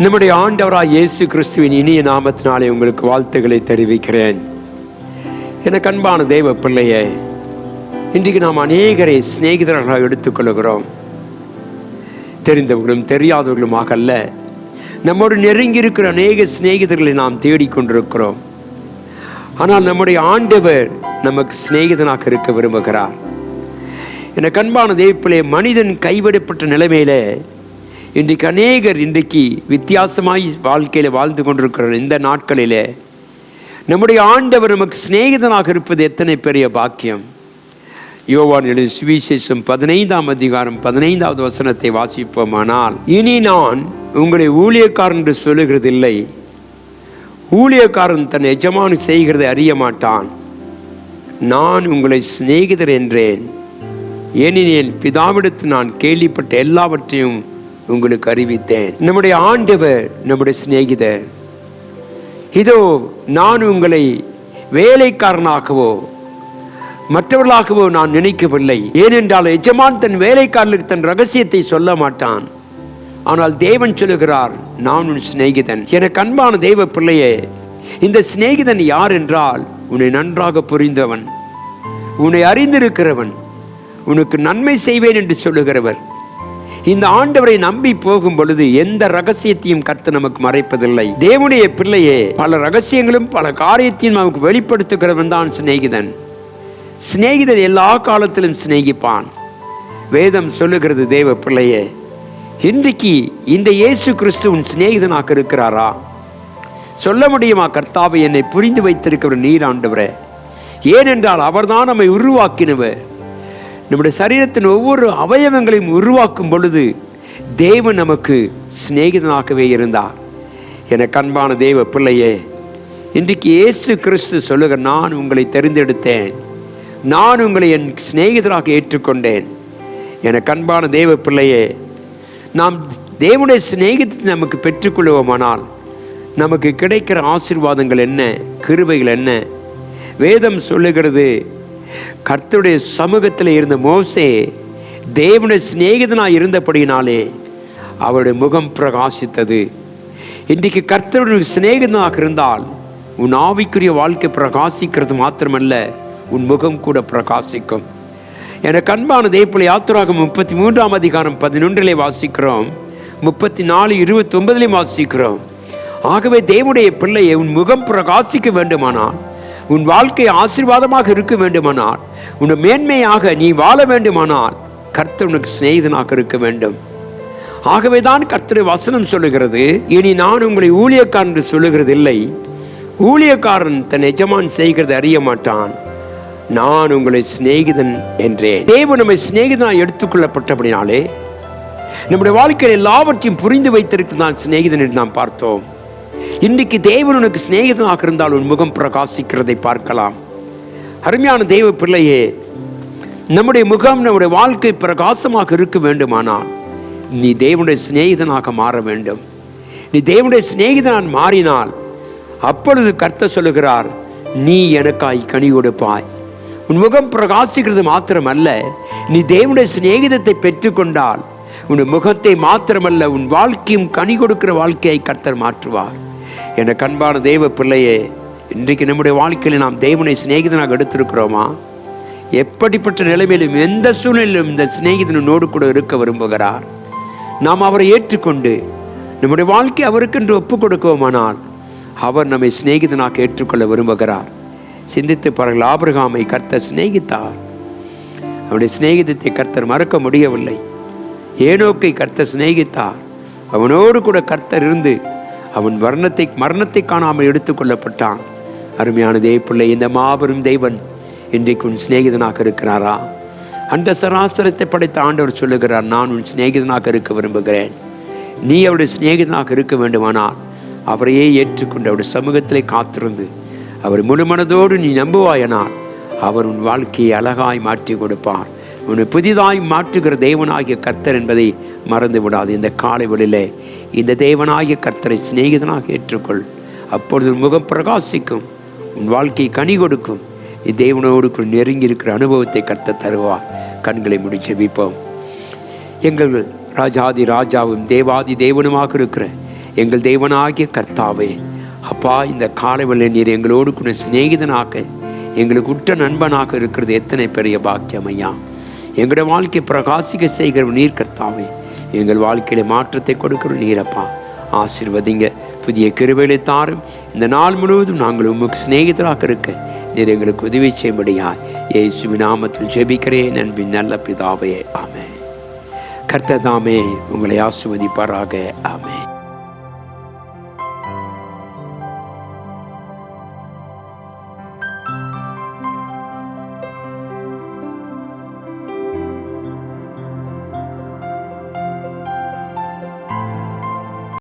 நம்முடைய ஆண்டவராய் இயேசு கிறிஸ்துவின் இனிய நாமத்தினாலே உங்களுக்கு வாழ்த்துக்களை தெரிவிக்கிறேன். எனக்கு அன்பான தேவ பிள்ளையே, இன்றைக்கு நாம் அநேகரை சிநேகிதர்களாக எடுத்துக்கொள்கிறோம். தெரிந்தவர்களும் தெரியாதவர்களுமாக அல்ல, நம்மோடு நெருங்கி இருக்கிற அநேக சிநேகிதர்களை நாம் தேடிக்கொண்டிருக்கிறோம். ஆனால் நம்முடைய ஆண்டவர் நமக்கு சிநேகிதனாக இருக்க விரும்புகிறார். எனக்கு அன்பான தேவ பிள்ளையே, மனிதன் கைவிடப்பட்ட நிலைமையில இன்றைக்கு அநேகர் வித்தியாசமாய் வாழ்க்கையில் வாழ்ந்து கொண்டிருக்கிற இந்த நாட்களிலே நம்முடைய ஆண்டவர் நமக்கு சிநேகிதனாக இருப்பது எத்தனை பெரிய பாக்கியம். யோவான் எழுதிய சுவிசேஷம் 15ஆம் அதிகாரம் 15வது வசனத்தை வாசிப்போமானால், இனி நான் உங்களை ஊழியக்காரன் என்று சொல்லுகிறதில்லை, ஊழியக்காரன் தன் எஜமானு செய்கிறதை அறிய மாட்டான், நான் உங்களை சிநேகிதர் என்றேன், ஏனெனில் பிதாவிடத்தில் நான் கேள்விப்பட்ட எல்லாவற்றையும் உங்களுக்கு அறிவித்தேன். நம்முடைய ஆண்டவர் நம்முடைய சிநேகிதர். இதோ நான் உங்களை வேலைக்காரனாகவோ மற்றவர்களாகவோ நான் நினைக்கவில்லை. ஏனென்றால் எஜமான் தன் வேலைக்காரர்களுக்கு தன் ரகசியத்தை சொல்ல மாட்டான். ஆனால் தேவன் சொல்லுகிறார், நான் உன் சிநேகிதன். எனக்கு அன்பான தெய்வ பிள்ளையே, இந்த சிநேகிதன் யார் என்றால், உன்னை நன்றாக புரிந்தவன், உன்னை அறிந்திருக்கிறவன், உனக்கு நன்மை செய்வேன் என்று சொல்லுகிறவர். இந்த ஆண்டவரை நம்பி போகும் பொழுது எந்த ரகசியத்தையும் கர்த்தர் நமக்கு மறைப்பதில்லை. தேவனுடைய பிள்ளையே, பல ரகசியங்களும் பல காரியத்தையும் நமக்கு வெளிப்படுத்துகிறவன் தான் சிநேகிதன். சிநேகிதன் எல்லா காலத்திலும் சிநேகிப்பான். வேதம் சொல்லுகிறது, தேவ பிள்ளையே, இன்றைக்கு இந்த இயேசு கிறிஸ்து உன் சிநேகிதனாக இருக்கிறாரா? சொல்ல முடியுமா, கர்த்தாவை என்னை புரிந்து வைத்திருக்கிற நீர் ஆண்டவரே? ஏனென்றால் அவர்தான் நம்மை உருவாக்கினவர். நம்முடைய சரீரத்தின் ஒவ்வொரு அவயவங்களையும் உருவாக்கும் பொழுது தேவன் நமக்கு சிநேகிதனாகவே இருந்தார். எனக்கு அன்பான தேவ பிள்ளையே, இன்றைக்கு இயேசு கிறிஸ்து சொல்லுகிற, நான் உங்களை தெரிந்தெடுத்தேன், நான் உங்களை என் சிநேகிதராக ஏற்றுக்கொண்டேன். எனக்கு அன்பான தேவ பிள்ளையே, நாம் தேவனுடைய சிநேகிதத்தை நமக்கு பெற்றுக்கொள்வோமானால் நமக்கு கிடைக்கிற ஆசீர்வாதங்கள் என்ன, கிருபைகள் என்ன? வேதம் சொல்லுகிறது, கர்த்தருடைய சமூகத்தில் இருந்த மோசே தேவனுடைய சிநேகிதனாய் இருந்தபடியினாலே அவருடைய முகம் பிரகாசித்தது. இன்றைக்கு கர்த்தருடைய சிநேகிதனாக இருந்தால் உன் ஆவிக்குரிய வாழ்க்கை பிரகாசிக்கிறது மாத்திரமல்ல, உன் முகம் கூட பிரகாசிக்கும். எனக்கு அன்பான தேவப்பிள்ளை, யாத்திராகமம் 33ஆம் அதிகாரம் 11 வாசிக்கிறோம், 34, 29 வாசிக்கிறோம். ஆகவே தேவனுடைய பிள்ளையை, உன் முகம் பிரகாசிக்க வேண்டுமானால், உன் வாழ்க்கை ஆசீர்வாதமாக இருக்க வேண்டுமானால், உன் மேன்மையாக நீ வாழ வேண்டுமானால் கர்த்தர் உனக்கு சிநேகிதனாக இருக்க வேண்டும். ஆகவே தான் கர்த்தருடைய வசனம் சொல்லுகிறது, இனி நான் உங்களை ஊழியக்காரன் என்று சொல்லுகிறது இல்லை, ஊழியக்காரன் தன் எஜமான் செய்கிறது அறிய மாட்டான், நான் உங்களை சிநேகிதன் என்றேன். தேவன் நம்மை சிநேகிதனாக எடுத்துக்கொள்ளப்பட்டபடினாலே நம்முடைய வாழ்க்கையில் எல்லாவற்றையும் புரிந்து வைத்திருக்கிறான் சிநேகிதன் என்று நாம் பார்த்தோம். இன்றைக்கு தேவன் உனக்கு சிநேகிதனாக இருந்தால் உன் முகம் பிரகாசிக்கிறதை பார்க்கலாம். அருமையான தேவ பிள்ளையே, நம்முடைய முகம், நம்முடைய வாழ்க்கை பிரகாசமாக இருக்க வேண்டுமானால் நீ தேவனுடைய சிநேகிதனாக மாற வேண்டும். நீ தேவனுடைய சிநேகிதனாக மாறினால் அப்பொழுது கர்த்தர் சொல்லுகிறார், நீ எனக்காய் கனி கொடுப்பாய். உன் முகம் பிரகாசிக்கிறது மாத்திரமல்ல, நீ தேவனுடைய சிநேகிதத்தை பெற்றுக்கொண்டால் உன் முகத்தை மாத்திரமல்ல, உன் வாழ்க்கையும் கனி கொடுக்கிற வாழ்க்கையை கர்த்தர் மாற்றுவார். எனக்கு அன்பான தேவ பிள்ளையே, இன்றைக்கு நம்முடைய வாழ்க்கையில் நாம் தேவனை சிநேகிதனாக எடுத்திருக்கிறோமா? எப்படிப்பட்ட நிலைமையிலும் எந்த சூழ்நிலையிலும் இந்த சிநேகிதனோடு கூட இருக்க விரும்புகிறார். நாம் அவரை ஏற்றுக்கொண்டு நம்முடைய வாழ்க்கை அவருக்கென்று ஒப்புக் கொடுக்குவோமானால் அவர் நம்மை சிநேகிதனாக ஏற்றுக்கொள்ள விரும்புகிறார். சிந்தித்து பாருங்கள், ஆபிரகாமை கர்த்தர் சிநேகித்தார். அவனுடைய சிநேகிதத்தை கர்த்தர் மறக்க முடியவில்லை. ஏனோக்கை கர்த்தர் சிநேகித்தார். அவனோடு கூட கர்த்தர் இருந்து அவன் மரணத்தை காணாமல் எடுத்துக்கொள்ளப்பட்டான். அருமையான தேவ பிள்ளை, இந்த மாபெரும் தேவன் இன்றைக்கு உன் சிநேகிதனாக இருக்கிறாரா? அந்த சராசரத்தை படைத்த ஆண்டவர் சொல்லுகிறார், நான் உன் சிநேகிதனாக இருக்க விரும்புகிறேன். நீ அவருடைய சிநேகிதனாக இருக்க வேண்டுமானால் அவரையே ஏற்றுக்கொண்டு அவருடைய சமூகத்திலே காத்திருந்து அவர் முழு மனதோடு நீ நம்புவாயனால் அவர் உன் வாழ்க்கையை அழகாய் மாற்றி கொடுப்பார். உன்னை புதிதாய் மாற்றுகிற தேவனாகிய கர்த்தர் என்பதை மறந்து விடாது. இந்த காலை வேளையிலே இந்த தேவனாகிய கர்த்தரை சிநேகிதனாக ஏற்றுக்கொள். அப்பொழுது முகம் பிரகாசிக்கும், உன் வாழ்க்கை கனி கொடுக்கும். தேவனோடு நெருங்கி இருக்கிற அனுபவத்தை கர்த்தர் தருவார். கண்களை மூடி ஜெபிப்போம். எங்கள் ராஜாதி ராஜாவும் தேவாதி தேவனுமாக இருக்கிற எங்கள் தேவனாகிய கர்த்தாவே, அப்பா, இந்த காலைவெளி நீர் எங்களோடு கூட சிநேகிதனாக, எங்களுக்கு உற்ற நண்பனாக இருக்கிறது எத்தனை பெரிய பாக்கியம் ஐயா. எங்களுடைய வாழ்க்கையை பிரகாசிக்க செய்கிற நீர் கர்த்தாவே, எங்கள் வாழ்க்கையில மாற்றத்தை கொடுக்கிற நீரப்பா. ஆசீர்வதிங்க, புதிய கிருபைகளை தாரும். இந்த நாள் முழுவதும் நாங்கள் உமக்கு சிநேகிதராக இருக்க நீர் எங்களுக்கு உதவி செய்யும்படியா இயேசுவின் நாமத்தில் ஜெபிக்கிறேன் அன்பின் நல்ல பிதாவே, ஆமென். கர்த்தர் தாமே உங்களை ஆசீர்வதிப்பாராக. ஆமென்.